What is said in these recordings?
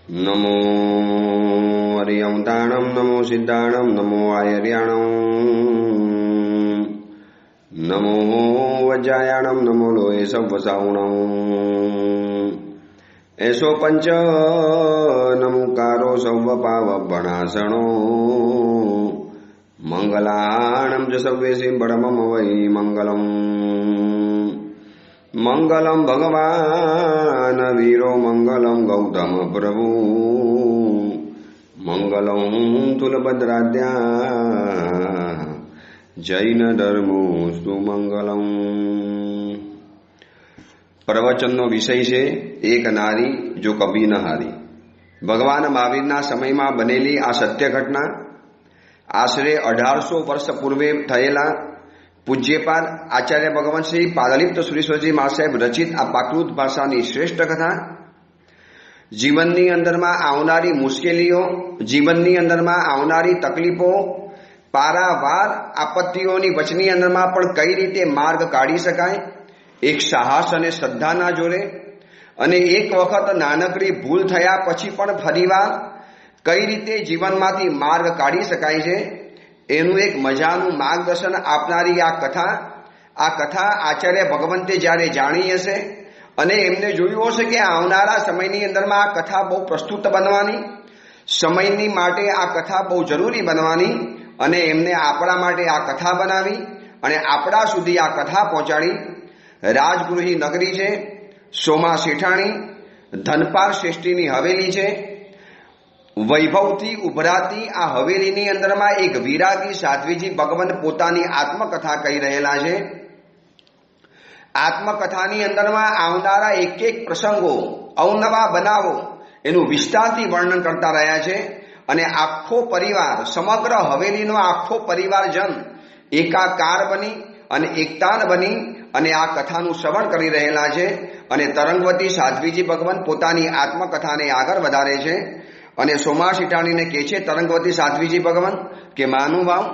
नमो हरियवताणं नमो सिद्धाणं नमो आयर्याणं नमो वज्रायाणं नमो लोये सव्वसावणं ऐसो पंच नमुकारो सव्वपावभणासणो मंगलाणं च सव्येसिं परमं वै मंगलम् मंगलम भगवान वीरो मंगलम गौतम प्रभु मंगलम तुलभद्राद्या जैन धर्मोस्तु मंगलम। प्रवचनનો વિષય છે એક નારી જો કભી ન હારી। ભગવાન મહાવીરના સમયમાં બનેલી આ સત્ય ઘટના આશરે 1800 વર્ષ પૂર્વે થયેલા પૂજ્યપાદ આચાર્ય ભગવાન શ્રી પાદલિપ્ત સુરેશ્વરજી મહાસાહેબ રચિત આ પ્રાકૃત ભાષાની શ્રેષ્ઠ કથા જીવનની અંદરમાં આવનારી મુશ્કેલીઓ, જીવનની અંદરમાં આવનારી તકલીફો, પારાવાર આપત્તિઓની વચની અંદરમાં પણ કઈ રીતે માર્ગ કાઢી શકાય, એક સાહસ અને શ્રદ્ધાના જોરે, અને એક વખત નાનકડી ભૂલ થયા પછી પણ ફરીવાર કઈ રીતે જીવનમાંથી માર્ગ કાઢી શકાય છે એનું એક મજાનું માર્ગદર્શન આપનારી આ કથા આચાર્ય ભગવંતે જ્યારે જાણી હશે અને એમને જોયું હશે કે આવનારા સમયની અંદરમાં આ કથા બહુ પ્રસ્તુત બનવાની, સમયની માટે આ કથા બહુ જરૂરી બનવાની, અને એમને આપણા માટે આ કથા બનાવી અને આપણા સુધી આ કથા પહોંચાડી। રાજગૃહી નગરી છે, સોમા શેઠાણી ધનપાલ શ્રેષ્ઠીની હવેલી છે। વૈભવથી ઉભરાતી આ હવેલીની અંદરમાં એક વિરાગી સાધ્વીજી ભગવાન પોતાની આત્મકથા કહી રહેલા છે। આત્મકથાની અંદરમાં આવનારા એક એક પ્રસંગો, અવનવા બનાવો એનું વિસ્તારથી વર્ણન કરતા રહ્યા છે, અને આખો પરિવાર, સમગ્ર હવેલીનો આખો પરિવારજન એકાકાર બની અને એકતાન બની અને આ કથાનું શ્રવણ કરી રહેલા છે। અને તરંગવતી સાધ્વીજી ભગવાન પોતાની આત્મકથાને આગળ વધારે છે અને સોમા શેઠાણીને કહે છે તરંગવતી સાધ્વીજી ભગવાન કે માનુભાવ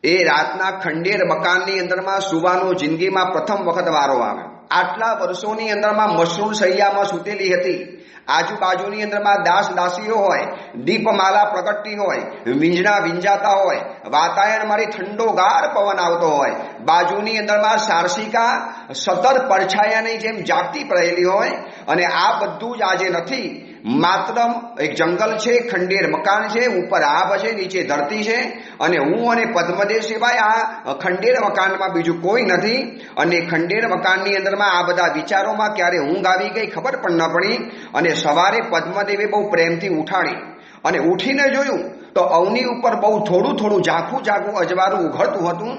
એ રાતના ખંડેર મકાનની અંદરમાં સુવાનો જિંદગીમાં પ્રથમ વખત વારો આવે। આટલા વર્ષોની અંદરમાં મશરૂળ સૈયામાં સૂતેલી હતી, આજુબાજુની અંદરમાં દાસ દાસીઓ હોય, દીપમાલા પ્રગટતી હોય, વીંજણા વીંજાતા હોય, વાતાવરણ મારી ઠંડોગાર પવન આવતો હોય, બાજુની અંદરમાં સારસિકા સતત પડછાયાની જેમ જાગતી પડેલી હોય, અને આ બધું જ આજે નથી, માત્ર એક જંગલ છે, ખંડેર મકાન છે, ઉપર આભ છે, નીચે ધરતી છે, અને હું અને પદ્મદેવ સિવાય આ ખંડેર મકાનમાં બીજું કોઈ નથી। અને ખંડેર મકાનની અંદરમાં આ બધા વિચારોમાં ક્યારે ઊંઘ આવી ગઈ ખબર પણ ન પડી, અને સવારે પદ્મદેવે બહુ પ્રેમથી ઉઠાડી અને ઉઠીને જોયું તો અવની ઉપર બહુ થોડું ઝાંખું અજવાળું ઉઘડતું હતું,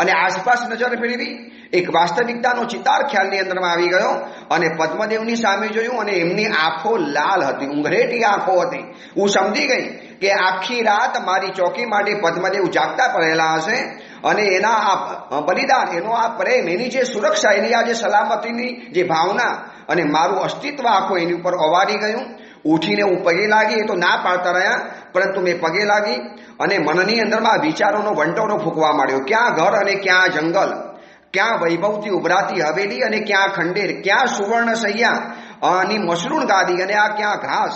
અને આસપાસ નજર ફેરવી એક વાસ્તવિકતાનો ચિતાર ખ્યાલની અંદરમાં આવી ગયો, અને પદ્મદેવની સામે જોયું અને એમની આંખો લાલ હતી, ઉંઘરેટી આંખો હતી। હું સમજી ગઈ કે આખી રાત મારી ચોકી માટે પદ્મદેવ જાગતા પડેલા હશે, અને એના આ બલિદાન, એનો આ પ્રેમ, એની જે સુરક્ષા, એની આ જે સલામતીની જે ભાવના અને મારું અસ્તિત્વ આખું એની ઉપર અવાડી ગયું। ઉઠીને હું પગે લાગી, એ તો ના પાડતા રહ્યા, પરંતુ મેં પગે લાગી અને મનની અંદરમાં વિચારોનો વંટોળો ફૂંકવા માંડ્યો, ક્યાં ઘર અને ક્યાં જંગલ, ક્યાં વૈભવથી ઉભરાતી હવેલી અને ક્યાં ખંડેર, ક્યાં સુવર્ણ સૈયા અને મશરૂણ ગાદી, અને આ ક્યાં ઘાસ।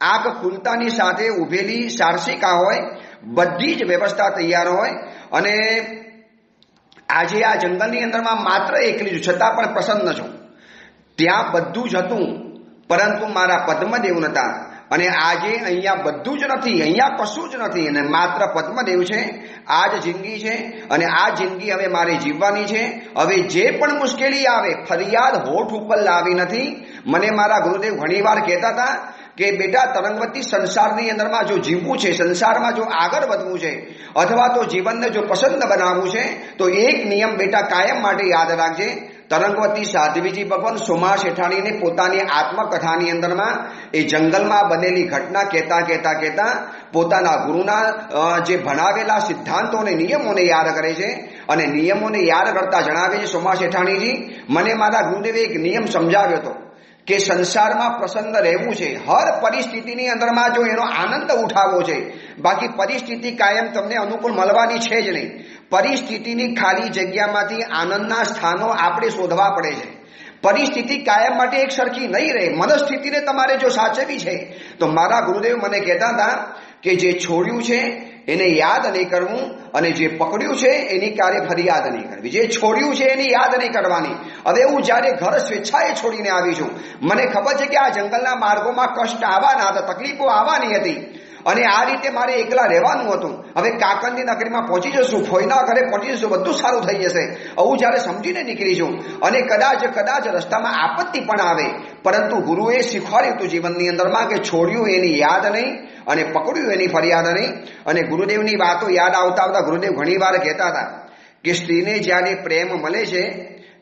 આંખ ખુલતાની સાથે ઉભેલી સારસિકા હોય, બધી જ વ્યવસ્થા તૈયાર હોય, અને આજે આ જંગલની અંદરમાં માત્ર એકલી છું, છતાં પણ પ્રસન્ન છું। ત્યાં બધું જ હતું, પરંતુ મારા પદ્મદેવ નહોતા, અને આજે અહીંયા બધું જ નથી, અહીંયા કશું જ નથી, અને માત્ર પદ્મદેવ છે। આ જ જિંદગી છે, અને આ જિંદગી હવે મારે જીવવાની છે। હવે જે પણ મુશ્કેલી આવે, ફરિયાદ હોઠ ઉપર લાવી નથી। મને મારા ગુરુદેવ ઘણીવાર કહેતા હતા કે બેટા તરંગવતી, સંસારની અંદરમાં જો જીવવું છે, સંસારમાં જો આગળ વધવું છે, અથવા તો જીવનને જો પસંદ બનાવવું છે, તો એક નિયમ બેટા કાયમ માટે યાદ રાખજે। તરંગવતી સાધ્વીજી ભગવાન સોમા શેઠાણીને પોતાની આત્મકથાની અંદરમાં એ જંગલમાં બનેલી ઘટના કહેતા પોતાના ગુરુના જે ભણાવેલા સિદ્ધાંતો અને નિયમોને યાદ કરે છે, અને નિયમોને યાદ કરતા જણાવે છે સોમા શેઠાણીજી, મને મારા ગુરુદેવે એક નિયમ સમજાવ્યો હતો કે સંસારમાં પ્રસન્ન રહેવું છે, હર પરિસ્થિતિની અંદરમાં જો એનો આનંદ ઉઠાવવો છે, બાકી પરિસ્થિતિ કાયમ તમને અનુકૂળ મળવાની છે જ નહીં। પરિસ્થિતિની ખાલી જગ્યામાંથી આનંદના સ્થાનો આપણે શોધવા પડે છે। પરિસ્થિતિ કાયમ માટે એક સરખી નહીં રહે. મનસ્થિતિને તમારે જો સાચવવી છે તો મારા ગુરુદેવ મને કહેતા હતા કે જે છોડ્યું છે એને યાદ નહીં કરવું અને જે પકડ્યું છે એની ક્યારે ફરિયાદ નહીં કરવી. જે છોડ્યું છે એની યાદ નહીં કરવાની. હવે હું જ્યારે ઘર સ્વેચ્છાએ છોડીને આવી છું, મને ખબર છે કે આ જંગલના માર્ગોમાં કષ્ટ આવવાના હતા, તકલીફો આવવાની હતી અને આ રીતે મારે એકલા રહેવાનું હતું. હવે કાકણની નગરીમાં પહોંચી જશું, ફોઈના ઘરે પહોંચી જશું, બધું સારું થઈ જશે. હું જ્યારે સમજીને નીકળી છું અને કદાચ રસ્તામાં આપત્તિ પણ આવે, પરંતુ ગુરુએ શીખવાડ્યું હતું જીવનની અંદરમાં કે છોડ્યું એની યાદ નહીં અને પકડ્યું એની ફરિયાદ નહીં. અને ગુરુદેવની વાતો યાદ આવતા ગુરુદેવ ઘણી વાર કહેતા હતા કે સ્ત્રીને જ્યારે પ્રેમ મળે છે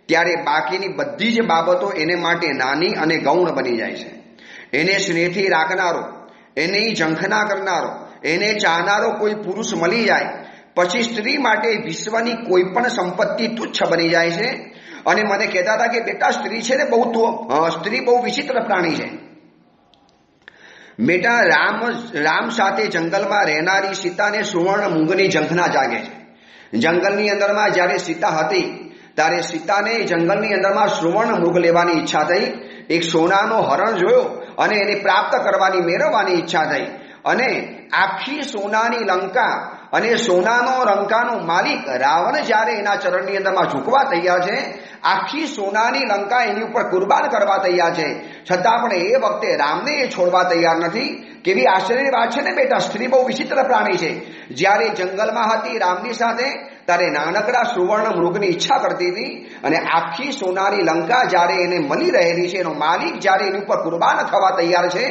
ત્યારે બાકીની બધી જ બાબતો એને માટે નાની અને ગૌણ બની જાય છે. એને સ્નેહથી રાખનારો, એને ઝંખના કરનારો, એને ચાહનારો કોઈ પુરુષ મળી જાય પછી સ્ત્રી માટે વિશ્વની કોઈ પણ સંપત્તિ તુચ્છ બની જાય છે. અને મને કહેતા હતા કે બેટા સ્ત્રી છે ને સ્ત્રી બહુ વિચિત્ર પ્રાણી છે. બેટા રામ સાથે જંગલમાં રહેનારી સીતાને સુવર્ણ મૂંગની ઝંખના જાગે છે. જંગલની અંદરમાં જ્યારે સીતા હતી ત્યારે સીતાને જંગલની અંદરમાં સુવર્ણ મૃગ લેવાની ઈચ્છા થઈ. એક સોનાનો હરણ જોયો અને એને પ્રાપ્ત કરવાની, મેળવવાની ઈચ્છા થઈ. અને આખી સોનાની લંકા અને સોનાનો લંકાનો માલિક રાવણ જ્યારે એના ચરણની અંદરમાં ઝૂકવા તૈયાર છે, આખી સોનાની લંકા એની ઉપર કુરબાન કરવા તૈયાર છે, છતાં પણ એ વખતે રામને એ છોડવા તૈયાર નથી. કેવી આશ્ચર્યની વાત છે ને બેટા, સ્ત્રી બહુ વિચિત્ર પ્રાણી છે. જ્યારે જંગલમાં હતી રામની સાથે ત્યારે નાનકડા સુવર્ણ મૃગની ઈચ્છા કરતી હતી અને આખી સોનાની લંકા જ્યારે એને મળી રહેલી છે, એનો માલિક જ્યારે એની ઉપર કુરબાન થવા તૈયાર છે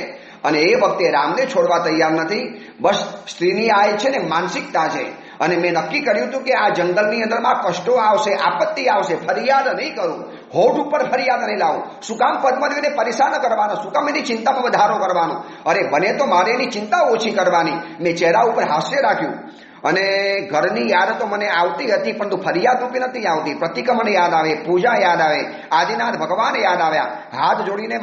અને એ વખતે રામને છોડવા તૈયાર નથી. બસ સ્ત્રીની આ છે ને માનસિકતા છે. અને મેં નક્કી કર્યું હતું કે આ જંગલની અંદરમાં કષ્ટો આવશે, આપત્તિ આવશે, ફરિયાદ નહીં કરું, હોઠ ઉપર ફરિયાદ નહીં લાવું. શું કામ પદ્મદેવીને પરેશાન કરવાનો, શું કામ એની ચિંતામાં વધારો કરવાનો? અરે બને તો મારે એની ચિંતા ઓછી કરવાની. મેં ચહેરા ઉપર હાસ્ય રાખ્યું અને ઘરની યાદ તો મને આવતી હતી, પરંતુ ફરિયાદ રૂપી નથી આવતી. પ્રતિક્રમણ યાદ આવે, પૂજા યાદ આવે, આદિનાથ ભગવાન યાદ આવ્યા. હાથ જોડીને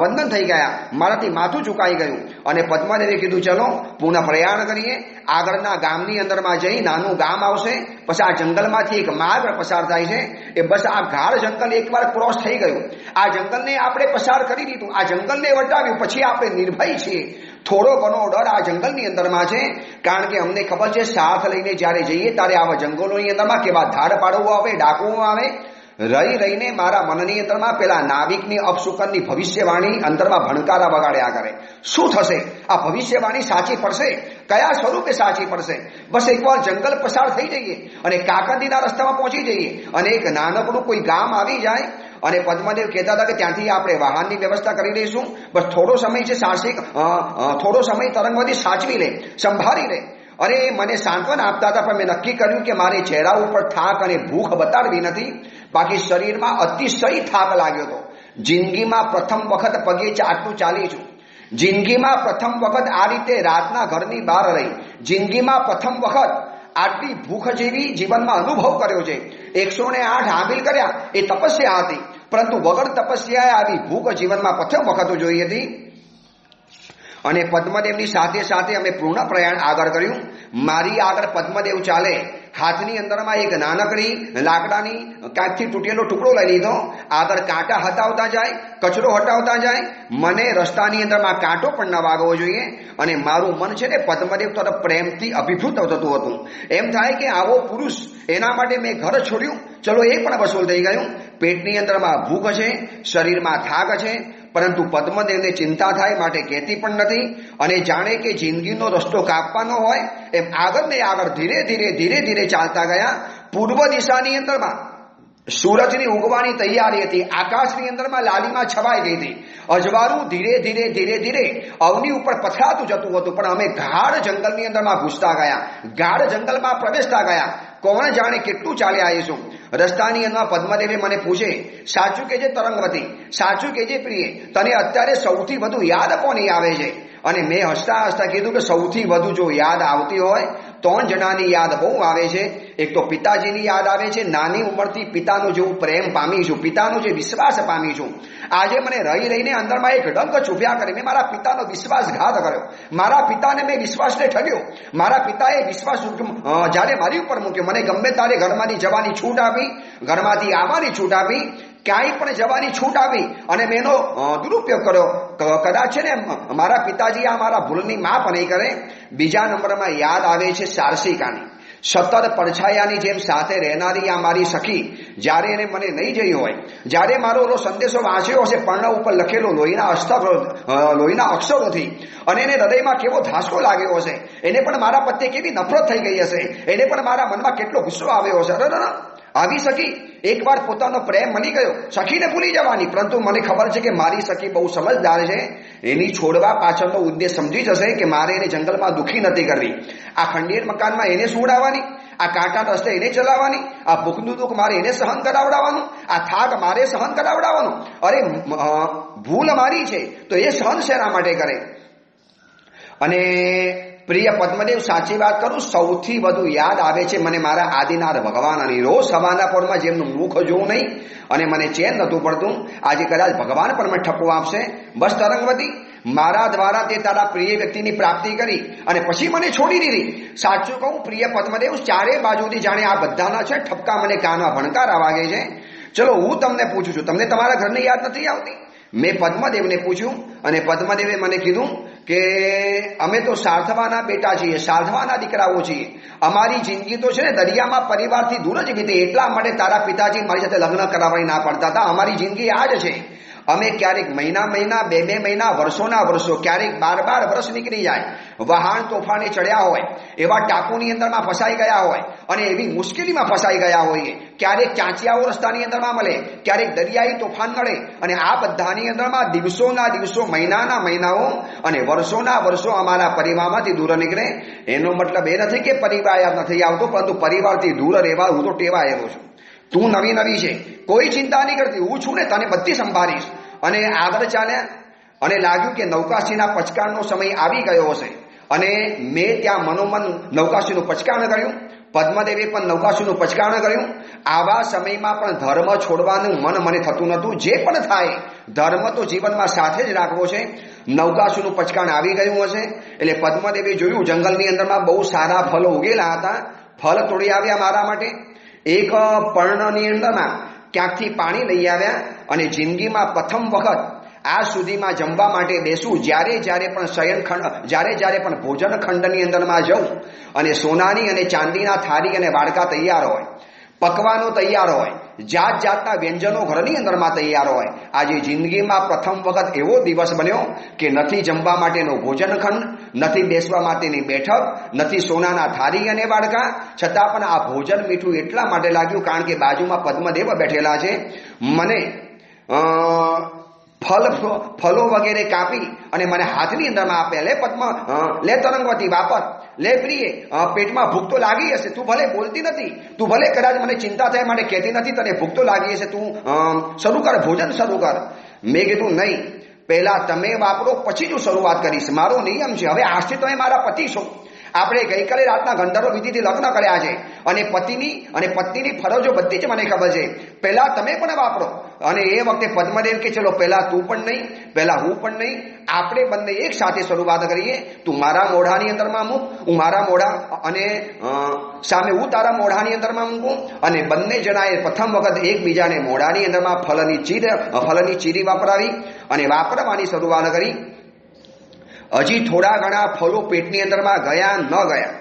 વંદન થઈ ગયા, મારાથી માથું ઝુકાઈ ગયું અને પદ્માદેવીએ કીધું ચલો પુનઃ પ્રયાણ કરીએ. આગળના ગામની અંદરમાં જઈ, નાનું ગામ આવશે, પછી આ જંગલમાંથી એક માર્ગ પસાર થાય છે. એ બસ આ ગાઢ જંગલ એકવાર ક્રોસ થઈ ગયું, આ જંગલને આપણે પસાર કરી દીધું, આ જંગલને વટાવ્યું, પછી આપણે નિર્ભય છીએ. થોડો ઘણો ડર આ જંગલની અંદરમાં છે, કારણ કે અમને ખબર છે સાથ લઈને જ્યારે જઈએ ત્યારે આવા જંગલોની અંદરમાં કેવા ધાડ પાડવો આવે, ડાકુઓ આવે. રહીને મારા મનની અંદરમાં પેલા નાવિકની અપશુકનની ભવિષ્યવાણી અંદરમાં ભણકારા વગાડ્યા કરે. શું થશે? આ ભવિષ્યવાણી સાચી પડશે? કયા સ્વરૂપે સાચી પડશે? બસ એકવાર જંગલ પસાર થઈ જઈએ અને કાકંદીના રસ્તામાં પહોંચી જઈએ અને એક નાનકડું કોઈ ગામ આવી જાય અને પદ્મદેવ કહેતા હતા કે ત્યાંથી આપણે વાહનની વ્યવસ્થા કરી લઈશું. બસ થોડો સમય છે થોડો સમય તરંગવતી સાચવી લે, સંભાળી લે. અરે મને સાંત્વના આપતા હતા, પણ મેં નક્કી કર્યું કે મારે ચહેરા ઉપર થાક અને ભૂખ બતાડવી નથી. બાકી શરીરમાં અતિશય થાક લાગ્યો હતો. જિંદગીમાં પ્રથમ વખત પગે આટલું ચાલી છું. જિંદગીમાં પ્રથમ વખત આ રીતે રાતના ઘરની બહાર રહી. જિંદગીમાં પ્રથમ વખત આટલી ભૂખ જેવી જીવનમાં અનુભવ કર્યો છે. 108 હામિલ કર્યા એ તપસ્યા હતી, પરંતુ વગર તપસ્યાએ આવી ભૂખ જીવનમાં પ્રથમ વખત જોઈ હતી. અને પદ્મદેવની સાથે અમે પૂર્ણ પ્રયાણ આગળ કર્યું. મારી આગળ પદ્મદેવ ચાલે, હાથની અંદરમાં એક નાનકડી લાકડાની કાંઈકથી તૂટેલો ટુકડો લઈ લીધો. આગળ કાંટા હટાવતા જાય, કચરો હટાવતા જાય. મને રસ્તાની અંદરમાં કાંટો પણ ન વાગવો જોઈએ. અને મારું મન છે ને પદ્મદેવ તરફ પ્રેમથી અભિભૂત થતું હતું. એમ થાય કે આવો પુરુષ, એના માટે મેં ઘર છોડ્યું. ચલો એ પણ વસૂલ થઈ ગયું. પેટની અંદરમાં ભૂખ છે, શરીરમાં થાક છે, પરંતુ પદ્મદેવને ચિંતા થાય માટે કહેતી પણ નથી. અને જાણે કે જિંદગીનો રસ્તો કાપવાનો હોય એમ આગળ ને આગળ ધીરે ધીરે ચાલતા ગયા. પૂર્વ દિશાની અંદરમાં સૂરજની ઉગવાની તૈયારી હતી. આકાશની અંદરમાં લાલીમાં છવાઈ ગઈ હતી. અજવાળું ધીરે ધીરે અવની ઉપર પથરાતું જતું હતું. પણ અમે ગાઢ જંગલની અંદરમાં ઘૂસતા ગયા, ગાઢ જંગલમાં પ્રવેશતા ગયા. કોણ જાણે કેટલું ચાલ્યા આવીશું. રસ્તાની અંદર પદ્મદેવી મને પૂછે, સાચું કે જે તરંગવતી, સાચું કે જે પ્રિય, તને અત્યારે સૌથી વધુ યાદ કોની આવે છે? અને મેં હસતા કીધું કે સૌથી વધુ જો યાદ આવતી હોય 3 જણાની યાદ બહુ આવે છે. એક તો પિતાજીની યાદ આવે છે. નાની ઉંમરથી પિતાનો જેવું પ્રેમ પામી છું, પિતાનો જે વિશ્વાસ પામી છું. આજે મને રહીને અંદરમાં એક ડંક ચૂપ્યા કરે. મેં મારા પિતાનો વિશ્વાસઘાત કર્યો, મારા પિતાને મેં વિશ્વાસને ઠગ્યો. મારા પિતાએ વિશ્વાસ જ્યારે મારી ઉપર મૂક્યો, મને ગમે ત્યારે ઘરમાંથી જવાની છૂટ આપી, ઘરમાંથી આવવાની છૂટ આપી. ક્યાંય પણ જવાની છૂટ આપી અને મેં એનો દુરુપયોગ કર્યો. કદાચ છે ને મારા પિતાજી આ મારા ભૂલની માફ નહીં કરે. બીજા નંબરમાં યાદ આવે છે સારસિકાની. સતત પડછાયાની જેમ સાથે રહેનારી આ મારી સખી જ્યારે એને મને નહીં જઈ હોય, જ્યારે મારો ઓલો સંદેશો વાંચ્યો હશે પર્ણ ઉપર લખેલો લોહીના અક્ષરોથી, અને એને હૃદયમાં કેવો ધાસકો લાગ્યો હશે, એને પણ મારા પ્રત્યે કેવી નફરત થઈ ગઈ હશે, એને પણ મારા મનમાં કેટલો ગુસ્સો આવ્યો હશે. આવી સખી એકવાર પોતાનો પ્રેમ મળી ગયો, સખીને ભૂલી જવાની. પરંતુ મને ખબર છે કે મારી સખી બહુ સમજદાર છે. એની છોડવા પાછળનો ઉદ્દેશ સમજી જશે કે મારે એને જંગલમાં દુઃખી નથી કરવી. આ ખંડેર મકાનમાં એને સુવડાવવાની, આ કાંટા રસ્તે એને ચલાવવાની, આ ભૂખનું દુઃખ મારે એને સહન કરાવડાવવાનું, આ થાક મારે સહન કરાવડાવવાનો. અરે ભૂલ મારી છે તો એ સહન શેના માટે કરે? અને પ્રિય પદ્મદેવ, સાચી વાત કરું, સૌથી વધુ યાદ આવે છે મને મારા આદિનાથ ભગવાનની. રોજ સવારના પોરમાં જેમનું મુખ જોવું નહીં અને મને ચેન નહોતું પડતું, આજે કદાચ ભગવાન પણ મને ઠપકો આપશે. બસ તરંગવતી, મારા દ્વારા તે તારા પ્રિય વ્યક્તિની પ્રાપ્તિ કરી અને પછી મને છોડી દીધી. સાચું કહું પ્રિય પદ્મદેવ, ચારે બાજુથી જાણે આ બધાના છે ઠપકા મને કાનમાં ભણકારા વાગે છે. ચલો હું તમને પૂછું છું, તમને તમારા ઘરની યાદ નથી આવતી? મેં પદ્મદેવને પૂછ્યું અને પદ્મદેવે મને કીધું કે અમે તો સાર્થવાના બેટા છીએ, સાર્થવાના દીકરાઓ છીએ. અમારી જિંદગી તો છે ને દરિયામાં પરિવારથી દૂર જ વીતે. એટલા માટે તારા પિતાજી મારી સાથે લગ્ન કરાવવાની ના પડતા હતા. અમારી જિંદગી આ જ છે. અમે ક્યારેક મહિના, 2 મહિના, વર્ષોના વર્ષો, ક્યારેક 12 વર્ષ નીકળી જાય. વહાણ તોફાને ચડ્યા હોય, એવા ટાપુની અંદરમાં ફસાઈ ગયા હોય અને એવી મુશ્કેલીમાં ફસાઈ ગયા હોઈએ. ક્યારેક ચાંચિયાઓ રસ્તાની અંદરમાં મળે, ક્યારેક દરિયાઈ તોફાન નડે અને આ બધાની અંદરમાં દિવસોના દિવસો, મહિનાના મહિનાઓ અને વર્ષોના વર્ષો અમારા પરિવારમાંથી દૂર નીકળે. એનો મતલબ એ નથી કે પરિવાર યાદ નથી આવતો, પરંતુ પરિવારથી દૂર રહેવા હું તો ટેવાયેલો છું. તું નવી છે, કોઈ ચિંતા નહીં કરતી, હું છું ને તને બધી સંભાળીશ. અને આગળ ચાલ્યા અને લાગ્યું કે નૌકાશ્રીના પચકાણનો સમય આવી ગયો હશે અને મેં ત્યાં મનોમન નૌકાશ્રીનું પચકાણ કર્યું. પદ્મદેવે પણ નૌકાશ્રીનું પચકાણ કર્યું. આવા સમયમાં પણ ધર્મ છોડવાનું મન મને થતું નહોતું. જે પણ થાય ધર્મ તો જીવનમાં સાથે જ રાખવો છે. નૌકાશ્રીનું પચકાણ આવી ગયું હશે એટલે પદ્મદેવે જોયું જંગલની અંદરમાં બહુ સારા ફળો ઉગેલા હતા. ફળ તોડી આવ્યા મારા માટે. એક પર્ણની અંદરમાં ક્યાંકથી પાણી લઈ આવ્યા અને જિંદગીમાં પ્રથમ વખત આજ સુધીમાં જમવા માટે બેસું, જ્યારે પણ શયનખંડ, જ્યારે પણ ભોજન ખંડની અંદરમાં જઉં અને સોનાની અને ચાંદીના થાળી અને વાડકા તૈયાર હોય, પકવાનો તૈયાર હોય, જાત જાતના વ્યંજનો ઘરની અંદરમાં તૈયાર હોય. આજે જિંદગીમાં પ્રથમ વખત એવો દિવસ બન્યો કે નથી જમવા માટેનો ભોજનખંડ, નથી બેસવા માટેની બેઠક, નથી સોનાના થાળી અને વાડકા, છતાં પણ આ ભોજન મીઠું એટલા માટે લાગ્યું કારણ કે બાજુમાં પદ્મદેવ બેઠેલા છે. મને ફલો વગેરે કાપી અને મને હાથની અંદરમાં આપે. લે તરંગવતી, વાપર, લે પ્રિય, પેટમાં ભૂખ તો લાગી હશે, તું ભલે બોલતી નથી, તું ભલે કદાચ મને ચિંતા થાય માટે કહેતી નથી, તને ભૂખ તો લાગી હશે, તું શરૂ કર, ભોજન શરૂ કર. મેં કીધું નહીં, પહેલા તમે વાપરો પછી જ હું શરૂઆત કરીશ. મારો નિયમ છે. હવે આજથી તમે મારા પતિ છો. આપણે ગઈકાલે રાતના ગંધર્વ વિધિથી લગ્ન કર્યા છે અને પતિની અને પત્નીની ફરજો બધી જ મને ખબર છે. પહેલા તમે પણ વાપરો. અને એ વખતે પદ્મદેવ કે ચલો પહેલા તું પણ નહીં, પહેલા હું પણ નહીં, આપણે બંને એક સાથે શરૂઆત કરીએ. તું મારા મોઢાની અંદરમાં મૂક, હું મારા મોઢા અને સામે હું તારા મોઢાની અંદરમાં મૂકું અને બંને જણાએ પ્રથમ વખત એકબીજાને મોઢાની અંદરમાં ફલની ચીરી વાપરાવી અને વાપરવાની શરૂઆત કરી. હજી થોડા ઘણા ફળો પેટની અંદરમાં ગયા ન ગયા.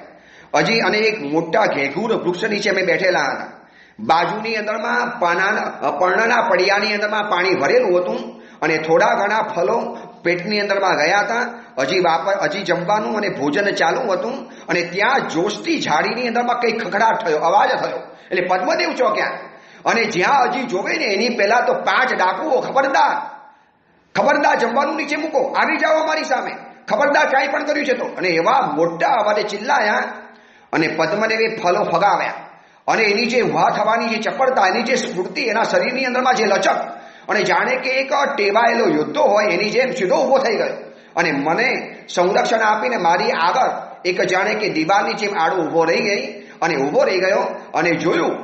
હજી અને એક મોટા ઘેઘૂર વૃક્ષ નીચે અમે બેઠેલા હતા. બાજુની અંદરમાં પર્ણના પડિયાની અંદરમાં પાણી ભરેલું હતું અને થોડા ઘણા ફળો પેટની અંદરમાં ગયા હતા. હજી જમવાનું અને ભોજન ચાલુ હતું અને ત્યાં જોશતી ઝાડીની અંદરમાં કંઈક ખખડાટ થયો, અવાજ થયો. એટલે પદ્મદેવ ચોક્યા અને જ્યાં હજી જોવે ને એની પહેલા તો 5 ડાકુઓ, ખબરદાર જમવાનું નીચે મૂકો, આવી જાઓ અમારી સામે, ખબરદાર કાંઈ પણ કર્યું છે તો. અને એવા મોટા અવાજે ચિલ્લાયા અને પદ્મદેવે ફલો ફગાવ્યા અને એની જે ઉભા થવાની જે ચપળતા, એની જે સ્ફૂર્તિ, એના શરીરની અંદરમાં જે લચક, અને જાણે કે એક ટેવાયેલો યોદ્ધો હોય એની જેમ સીધો ઊભો થઈ ગયો અને મને સંરક્ષણ આપીને મારી આગળ એક જાણે કે દિવાલની જેમ આડો ઊભો રહી ગયો અને જોયું,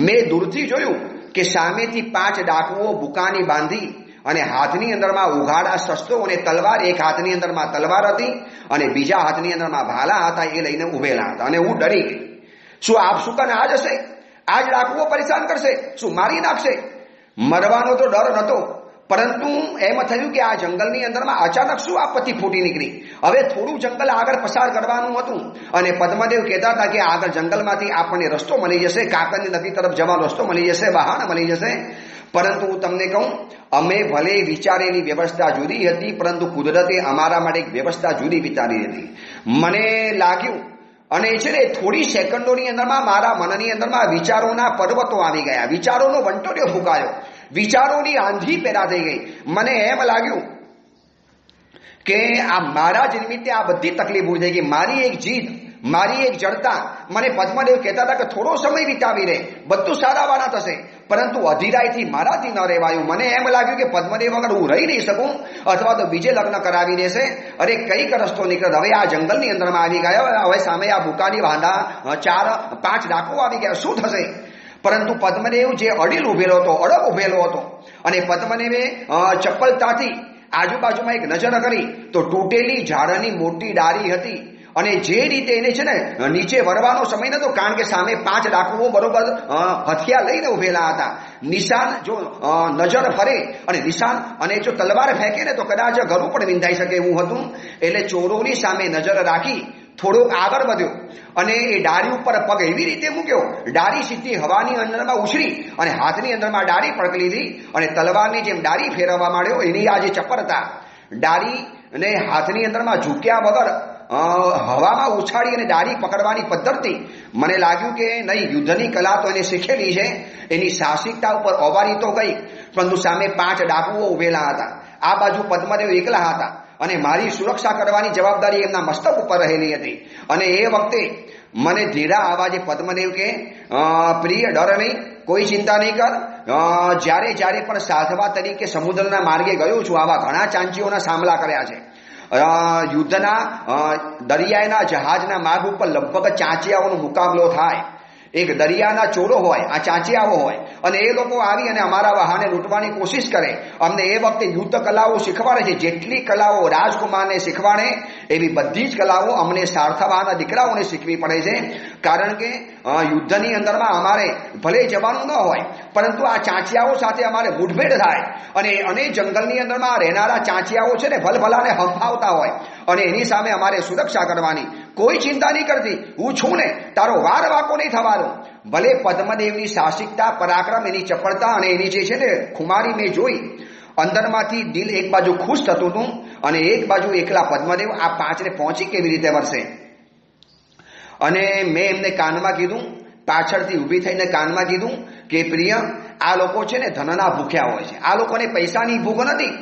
મેં દૂરથી જોયું કે સામેથી 5 ડાકુઓ બુકાની બાંધી અને હાથની અંદરમાં ઉઘાડા શસ્ત્રો અને તલવાર, એક હાથની અંદરમાં તલવાર હતી અને બીજા હાથની અંદરમાં ભાલા હતા, એ લઈને ઉભેલા હતા. અને હું ડરી ગઈ. શું આપ શું આ જ હશે? આ જ ડાકુઓ પરેશાન કરશે? શું મારી નાખશે? મરવાનો તો ડર નહોતો, પરંતુ એમ થયું કે આ જંગલની અંદરમાં અચાનક શું આપત્તિ ફૂટી નીકળી. હવે થોડું જંગલ આગળ પસાર કરવાનું હતું અને પદ્મદેવ કહેતા હતા કે આગળ જંગલમાંથી આપણને રસ્તો મળી જશે, કાકરની નદી તરફ જવાનો રસ્તો મળી જશે, વહાણ મળી જશે. પરંતુ હું તમને કહું, અમે ભલે વિચારેલી વ્યવસ્થા જુદી હતી, પરંતુ કુદરતે અમારા માટે એક વ્યવસ્થા જુદી વિચારી હતી. મને લાગ્યું અને છે ને થોડી સેકન્ડોની અંદરમાં મારા મનની અંદરમાં વિચારોના પર્વતો આવી ગયા, વિચારોનો વંટોળિયો ફૂંકાયો, વિચારોની આંધી પેદા થઈ ગઈ. મને એમ લાગ્યું કે આ મારા જ નિમિત્તે આ બધી તકલીફો થઈ ગઈ. મારી એક જીદ, મારી એક જડતા. મને પદ્મદેવ કહેતા હતા કે થોડો સમય વિતાવી રહે, બધું સારાવાના થશે, પરંતુ અધીરાઈથી મારાથી ન રહેવાયું. મને એમ લાગ્યું કે પદ્મદેવ વગર હું રહી નહીં શકું, અથવા તો બીજે લગ્ન કરાવી દેશે. અરે કઈક રસ્તો નીકળે. હવે આ જંગલની અંદરમાં આવી ગયો, હવે સામે આ ભૂકાની વાંધા 4-5 ડાકુ આવી ગયા, શું થશે? પરંતુ પદ્મદેવ જે અડીલ ઉભેલો હતો, અડગ ઉભેલો હતો, અને પદ્મદેવે ચપ્પલતાથી આજુબાજુમાં એક નજર કરી તો તૂટેલી ઝાડની મોટી ડાળી હતી. અને જે રીતે એને છે ને નીચે વળવાનો સમય નતો, કારણ કે સામે 5 ડાકુઓ બરોબર હથિયાર લઈને ઉભેલા હતા. નિશાન જો નજર ફરે અને નિશાન અને જો તલવાર ફેંકે ને તો કદાચ ઘરું પણ વિંધાઈ શકે એવું હતું. એટલે ચોરોની સામે નજર રાખી થોડોક આગળ વધ્યો અને એ ડાળી ઉપર પગ એવી રીતે મૂક્યો, ડાળી સીધી હવાની અંદરમાં ઉછળી અને હાથની અંદરમાં ડાળી પકડી લીધી અને તલવારની જેમ ડાળી ફેરવવા માંડ્યો. એની આ જે ચપળતા, ડાળીને હાથની અંદરમાં ઝૂક્યા વગર હવામાં ઉછાળી અને ડાળી પકડવાની પદ્ધતિ, મને લાગ્યું કે નહીં, યુદ્ધની કલા તો એને શીખેલી છે. એની સાહસિકતા ઉપર ઓવારી તો ગઈ, પરંતુ સામે 5 ડાકુઓ ઉભેલા હતા. આ બાજુ પદ્મદેવ એકલા હતા અને મારી સુરક્ષા કરવાની જવાબદારી એમના મસ્તક ઉપર રહેલી હતી. અને એ વખતે મને ધીરા આવાજે પદ્મદેવ કે પ્રિય, ડર નહીં, કોઈ ચિંતા નહીં કર. જ્યારે જ્યારે પણ સાધવા તરીકે સમુદ્રના માર્ગે ગયો છું, આવા ઘણા ચાંચીઓના સામલા કર્યા છે. યુદ્ધના દરિયાના જહાજના માર્ગ ઉપર લગભગ ચાંચિયાઓનો મુકાબલો થાય. એક દરિયાના ચોરો હોય, આ ચાંચિયાઓ હોય, અને એ લોકો આવી અને અમારા વહાને લૂંટવાની કોશિશ કરે. અમને એ વખતે યુદ્ધ કલાઓ શીખવાડે છે. જેટલી કલાઓ રાજકુમારને શીખવાડે એવી બધી જ કલાઓ અમને સાર્થવાના દીકરાઓને શીખવી પડે છે. કારણ કે યુદ્ધની અંદરમાં અમારે ભલે જવાનું ન હોય, પરંતુ આ ચાંચિયાઓ સાથે અમારે મુઠભેડ થાય અને જંગલની અંદરમાં રહેનારા ચાંચિયાઓ છે ને ભલભલાને હંફાવતા હોય અને એની સામે અમારે સુરક્ષા કરવાની. કોઈ ચિંતા નહીં કરતી, હું છું ને, તારો વાર વાકો નહીં થવાનો. ભલે પદ્મદેવની સાહસિકતા, પરાક્રમ, એની ચપળતા અને એની જે છે ને ખુમારી મેં જોઈ. અંદરમાંથી દિલ એક બાજુ ખુશ થતું હતું અને એક બાજુ એકલા પદ્મદેવ આ 5ને પહોંચી કેવી રીતે વળશે. અને મેં એમને કાનમાં કીધું, પાછળથી ઊભી થઈને કાનમાં કીધું કે પ્રિય, આ લોકો છે ને ધનના ભૂખ્યા હોય છે. આ લોકોને પૈસાની ભૂખ નથી.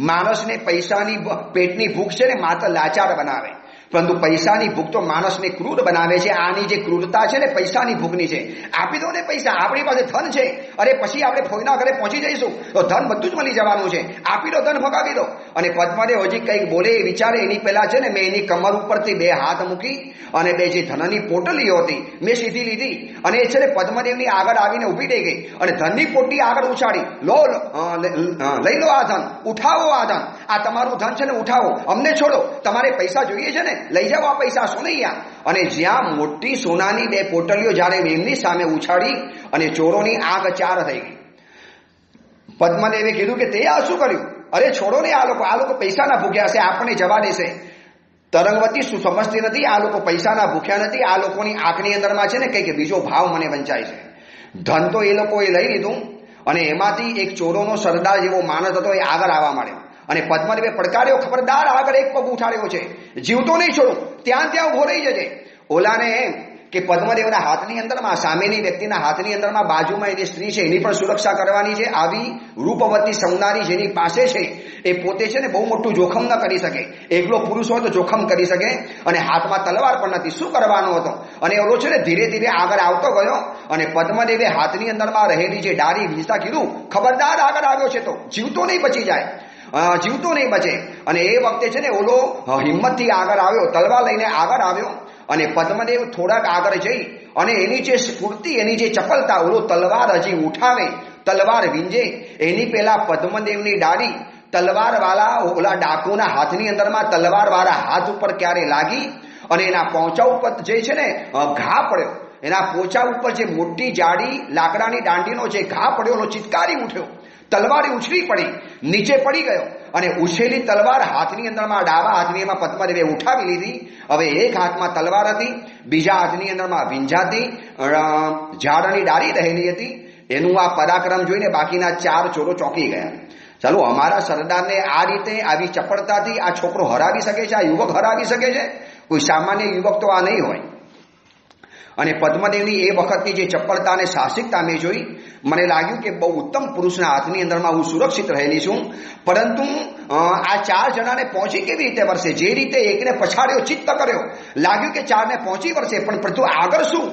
માણસને પૈસાની પેટની ભૂખ છે ને માત્ર લાચાર બનાવે, પરંતુ પૈસાની ભૂખ તો માણસને ક્રૂર બનાવે છે. આની જે ક્રૂરતા છે ને પૈસાની ભૂખની છે. આપી દો ને પૈસા, આપણી પાસે ધન છે, અરે પછી આપણે ફોઈના ઘરે પહોંચી જઈશું તો ધન બધું જ મળી જવાનું છે, આપી દો, ધન ભગાવી દો. અને પદ્મદેવ હજી કંઈક બોલે એ વિચારે એની પહેલા છે ને મેં એની કમર ઉપરથી 2 હાથ મૂકી અને 2 જે ધનની પોટલીઓ હતી મેં સીધી લીધી અને એ છે ને પદ્મદેવની આગળ આવીને ઊભી થઈ ગઈ અને ધનની પોટલી આગળ ઉછાળી, લો, લઈ લો આ ધન, ઉઠાવો આ ધન, આ તમારું ધન છે ને ઉઠાવો, અમને છોડો, તમારે પૈસા જોઈએ છે ને, લઈ જાઓ આ પૈસા, સોનૈયા. અને જ્યાં મોટી સોનાની 2 પોટલીઓ જ્યારે એમની સામે ઉછાળી અને ચોરોની આંખ 4 થઈ ગઈ. પદ્મદેવે કીધું કે તે આ શું કર્યું? અરે છોડો ને, આ લોકો પૈસાના ભૂખ્યા છે, આપણને જવા દેશે. તરંગવતી શું સમજતી નથી, આ લોકો પૈસાના ભૂખ્યા નથી. આ લોકોની આંખની અંદરમાં છે ને કંઈક બીજો ભાવ મને વંચાય છે. ધન તો એ લોકોએ લઈ લીધું અને એમાંથી એક ચોરોનો સરદાર જેવો માણસ હતો એ આગળ આવવા માંડ્યો અને પદ્મદેવે પડકાર્યો, ખબરદાર, આગળ એક પગ ઉઠાડ્યો છે, જીવતો નહીં છોડું, ત્યાં ઉભો રહી જજે. ઓલાને એમ કે પદ્મદેવના હાથની અંદરમાં, સામેની વ્યક્તિના હાથની અંદરમાં બાજુમાં એની સ્ત્રી છે, એની પણ સુરક્ષા કરવાની છે. આવી રૂપવતી સૌંદર્ય જેની પાસે છે એ પોતે છે ને બહુ મોટું જોખમ ન કરી શકે. એકલો પુરુષ હોય તો જોખમ કરી શકે અને હાથમાં તલવાર પણ નથી, શું કરવાનો હતો? અને ઓલો છે ને ધીરે ધીરે આગળ આવતો ગયો અને પદ્મદેવે હાથની અંદરમાં રહેલી જે ડાળી વીંચતા કીધું, ખબરદાર, આગળ આવ્યો છે તો જીવતો નહીં બચી જાય, જીવતો નહીં બચે. અને એ વખતે છે ને ઓલો હિંમતથી આગળ આવ્યો, તલવાર લઈને આગળ આવ્યો અને પદ્મદેવ થોડાક આગળ જઈ અને એની જે સ્ફૂર્તિ, એની જે ચપળતા, ઓલો તલવાર હજી ઉઠાવે, તલવાર વીંજે એની પહેલા પદ્મદેવની ડાળી તલવારવાળા ઓલા ડાકુના હાથની અંદરમાં તલવારવાળા હાથ ઉપર ક્યારે લાગી અને એના પોંચા ઉપર જે છે ને ઘા પડ્યો. એના પોચા ઉપર જે મોટી જાડી લાકડાની દાંડીનો જે ઘા પડ્યો, ચિત્કારી ઉઠ્યો તલવારે ઉછળી પડી, નીચે પડી ગયો અને ઉછેલી તલવાર હાથની અંદરમાં ડાબા હાથની એમાં પદ્મદેવે ઉઠાવી લીધી. હવે એક હાથમાં તલવાર હતી, બીજા હાથની અંદરમાં વિંજાતી ઝાડની ડાળી રહેલી હતી. એનું આ પરાક્રમ જોઈને બાકીના 4 ચોરો ચોંકી ગયા. ચાલો, અમારા સરદારને આ રીતે આવી ચપળતાથી આ છોકરો હરાવી શકે છે, આ યુવક હરાવી શકે છે? કોઈ સામાન્ય યુવક તો આ નહીં હોય. અને પદ્મદેવની એ વખતની જે ચપળતા અને સાહસિકતા મેં જોઈ, મને લાગ્યું કે બહુ ઉત્તમ પુરુષના હાથની અંદરમાં હું સુરક્ષિત રહેલી છું. પરંતુ આ 4 જણાને પહોંચી કેવી રીતે વળશે? જે રીતે એકને પછાડ્યો, ચિત્ત કર્યો, લાગ્યું કે 4ને પહોંચી વળશે, પરંતુ આગળ શું?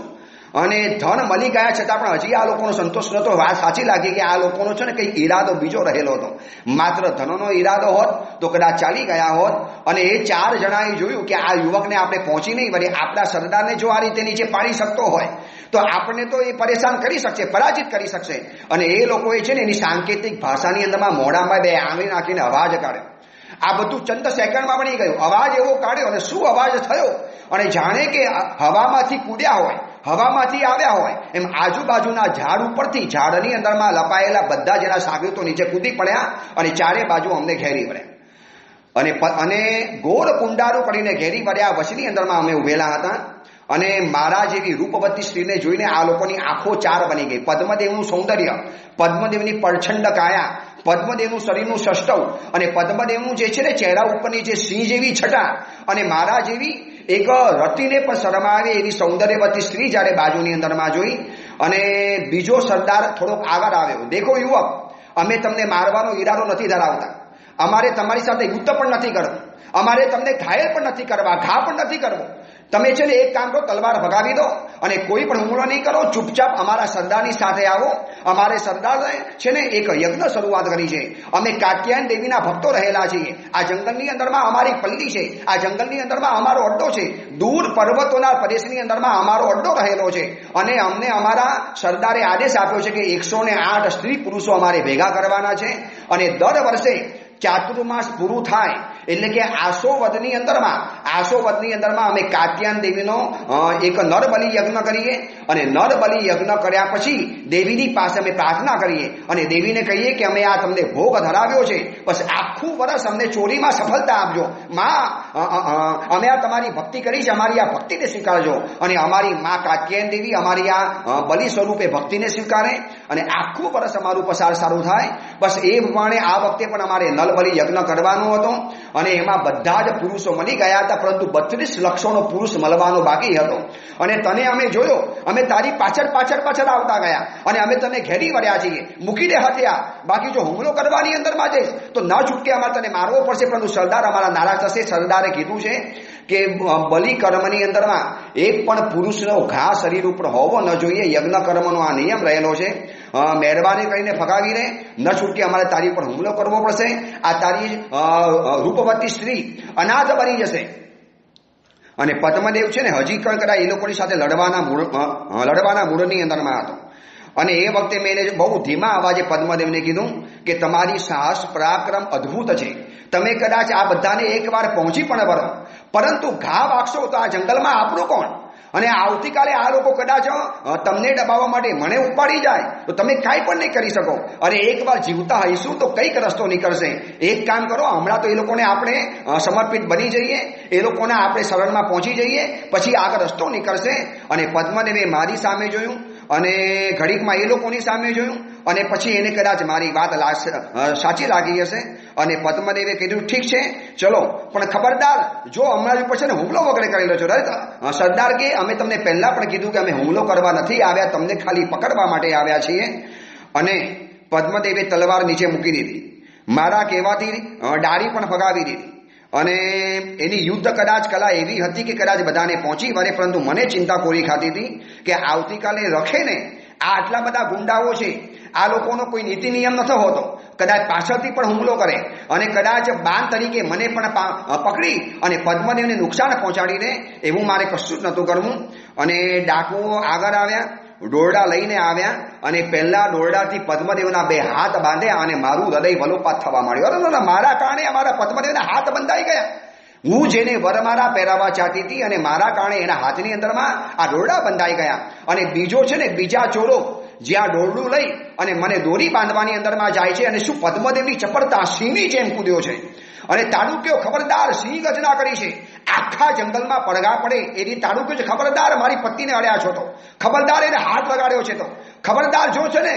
અને ધન મળી ગયા છતાં પણ હજી આ લોકોનો સંતોષ નહોતો. વાત સાચી લાગી કે આ લોકોનો છે ને કંઈક ઈરાદો બીજો રહેલો હતો. માત્ર ધનનો ઈરાદો હોત તો કદાચ ચાલી ગયા હોત. અને એ 4 જણાએ જોયું કે આ યુવકને આપણે પહોંચી નહીં વળે. આપણા સરદારને જો આ રીતે નીચે પાડી શકતો હોય તો આપણને તો એ પરેશાન કરી શકશે, પરાજિત કરી શકશે. અને એ લોકોએ છે ને એની સાંકેતિક ભાષાની અંદરમાં મોઢામાં 2 આંગળી નાખીને અવાજ કાઢ્યો. આ બધું ચંદ સેકન્ડમાં બની ગયું. અવાજ એવો કાઢ્યો અને શું અવાજ થયો! અને જાણે કે હવામાંથી કૂદ્યા હોય, હવામાંથી આવ્યા હોય એમ આજુબાજુના ઝાડ ઉપરથી ઝાડની અંદરમાં લપાયેલા બધા જેના સાગરીતો નીચે કૂદી પડ્યા અને 4 બાજુ અમને ઘેરી વળ્યા. અને ગોળ કુંડારું કરીને ઘેરી વળ્યા. વચની અંદરમાં અમે ઉભેલા હતા. અને મારા જેવી રૂપવતી સ્ત્રીને જોઈને આ લોકોની આંખો 4 બની ગઈ. પદ્મદેવનું સૌંદર્ય, પદ્મદેવની પ્રચંડ કાયા, પદ્મદેવનું શરીરનું સષ્ટવ અને પદ્મદેવનું જે છે ને ચહેરા ઉપરની જે સિંહ જેવી છટા અને મારા જેવી એક રતિને પણ શરમાવે એવી સૌંદર્યવતી સ્ત્રી જ્યારે બાજુની અંદરમાં જોઈ. અને બીજો સરદાર થોડોક આગળ આવ્યો. દેખો યુવક, અમે તમને મારવાનો ઈરાદો નથી ધરાવતા. અમારે તમારી સાથે યુદ્ધ પણ નથી કરવું. અમારે તમને ઘાયલ પણ નથી કરવા, ઘા પણ નથી કરવો. તમે છે ને એક કામ કરો, તલવાર ભગાવી દો અને કોઈ પણ હુમલો નહીં કરો. ચૂપચાપ અમારા સરદારની સાથે આવો. અમારે સરદારે છે ને એક યજ્ઞ શરૂઆત કરી છે. અમે કાત્યાયન દેવીના ભક્તો રહેલા છીએ. આ જંગલની અંદરમાં અમારી પલ્લી છે. આ જંગલની અંદરમાં અમારો અડ્ડો છે. દૂર પર્વતોના પ્રદેશની અંદરમાં અમારો અડ્ડો રહેલો છે. અને અમને અમારા સરદારે આદેશ આપ્યો છે કે 108 સ્ત્રી પુરુષો અમારે ભેગા કરવાના છે. અને દર વર્ષે ચાતુર્માસ પૂરું થાય એટલે કે આસો વદની અંદરમાં અમે કાત્યાયન દેવીનો એક નરબલી યજ્ઞ કરીએ. અને નરબલી યજ્ઞ કર્યા પછી દેવીની પાસે અમે પ્રાર્થના કરીએ અને દેવીને કહીએ કે અમે આ તમને ભોગ ધરાવ્યો છે, બસ આખું વર્ષ અમને ચોરીમાં સફળતા આપજો. માં, અમે આ તમારી ભક્તિ કરી છે, અમારી આ ભક્તિને સ્વીકારજો. અને અમારી માં કાત્યાયન દેવી અમારી આ બલિ સ્વરૂપે ભક્તિને સ્વીકારે અને આખું વર્ષ અમારું પસાર સારું થાય. બસ એ પ્રમાણે આ વખતે પણ અમારે નલબલી યજ્ઞ કરવાનો હતો. અને એમાં બધા જ પુરુષો મળી ગયા હતા, પરંતુ 32 લક્ષોનો પુરુષ મળવાનો બાકી હતો. અને તને અમે જોયો, અમે તારી પાછળ આવતા ગયા અને અમે તને ઘેરી વળ્યા છીએ. મૂકી દે હથિયાર, બાકી જો હુમલો કરવાની અંદરમાં જઈશ તો ન છૂટકે અમારે તને મારવો પડશે. પરંતુ સરદાર અમારા નારાજ થશે. સરદારે કીધું છે કે બલિ કર્મની અંદરમાં એક પણ પુરુષનો ઘા શરીર ઉપર હોવો ન જોઈએ. યજ્ઞ કર્મનો આ નિયમ રહેલો છે. મહેરબાની કરીને ફગાવી રહે, ન છૂટકે અમારે તારી પર હુમલો કરવો પડશે. આ તારી રૂપવતી સ્ત્રી અનાથ બની જશે. અને પદ્મદેવ છે ને હજી કદાચ એ લોકોની સાથે લડવાના મૂળની અંદરમાં હતો. અને એ વખતે મેં એને બહુ ધીમા અવાજે પદ્મદેવને કીધું કે તમારી સાહસ પરાક્રમ અદ્ભુત છે. તમે કદાચ આ બધાને એકવાર પહોંચી પણ વળો, પરંતુ ઘા વાગશો તો આ જંગલમાં આપણું કોણ? અને આવતીકાલે આ લોકો કદાચ તમને દબાવવા માટે મને ઉપાડી જાય તો તમે કાંઈ પણ નહીં કરી શકો. અને એકવાર જીવતા હઈશું તો કંઈક રસ્તો નીકળશે. એક કામ કરો, હમણાં તો એ લોકોને આપણે સમર્પિત બની જઈએ, એ લોકોને આપણે શરણમાં પહોંચી જઈએ, પછી આગળ રસ્તો નીકળશે. અને પદ્મદેવે મારી સામે જોયું અને ઘડીકમાં એ લોકોની સામે જોયું અને પછી એને કદાચ મારી વાત સાચી લાગી હશે. અને પદ્મદેવે કીધું ઠીક છે ચલો, પણ ખબરદાર જો હમણાં ઉપર છે ને હુમલો વગેરે કરેલો છો. સરદાર કે અમે તમને પહેલા પણ કીધું કે અમે હુમલો કરવા નથી આવ્યા, તમને ખાલી પકડવા માટે આવ્યા છીએ. અને પદ્મદેવે તલવાર નીચે મૂકી દીધી. મારા કહેવાથી ડાળી પણ ફગાવી દીધી. અને એની યુદ્ધ કદાચ કલા એવી હતી કે કદાચ બધાને પહોંચી વળે. પરંતુ મને ચિંતા કોરી ખાતી હતી કે આવતીકાલે રખે ને આટલા બધા ગુંડાઓ છે, આ લોકોનો કોઈ નીતિ નિયમ નથી હોતો. કદાચ પાછળથી પણ હુમલો કરે અને કદાચ બાણ તરીકે મને પણ પકડી અને પદ્મદેવને નુકસાન પહોંચાડી દે. એવું મારે કશું જ નહોતું કરવું. અને ડાકુઓ આગળ આવ્યા, દોરડા લઈને આવ્યા અને પહેલા દોરડાથી પદ્મદેવના 2 હાથ બાંધ્યા અને મારું હૃદય વલોપાત થવા માંડ્યું. અરે મારા કારણે અમારા પદ્મદેવના હાથ બંધાઈ ગયા. હું જેને વરમાળા પહેરાવવા ચાહતી હતી અને મારા કારણે એના હાથની અંદરમાં આ દોરડા બંધાઈ ગયા. અને બીજો છે ને બીજા ચોરો જ્યાં દોરડું લઈ અને મને દોરી બાંધવાની અંદરમાં જાય છે અને શું પદ્મદેવની ચપળતા સિંહની જેમ કૂદ્યો છે અને તાડુક્યો ખબરદાર સિંહ ગર્જના કરી છે આખા જંગલમાં પડઘા પડે એની તાડુક્યો છે ખબરદાર મારી પત્નીને અડ્યા છો તો ખબરદાર એને હાથ લગાડ્યો છે તો ખબરદાર જો છે ને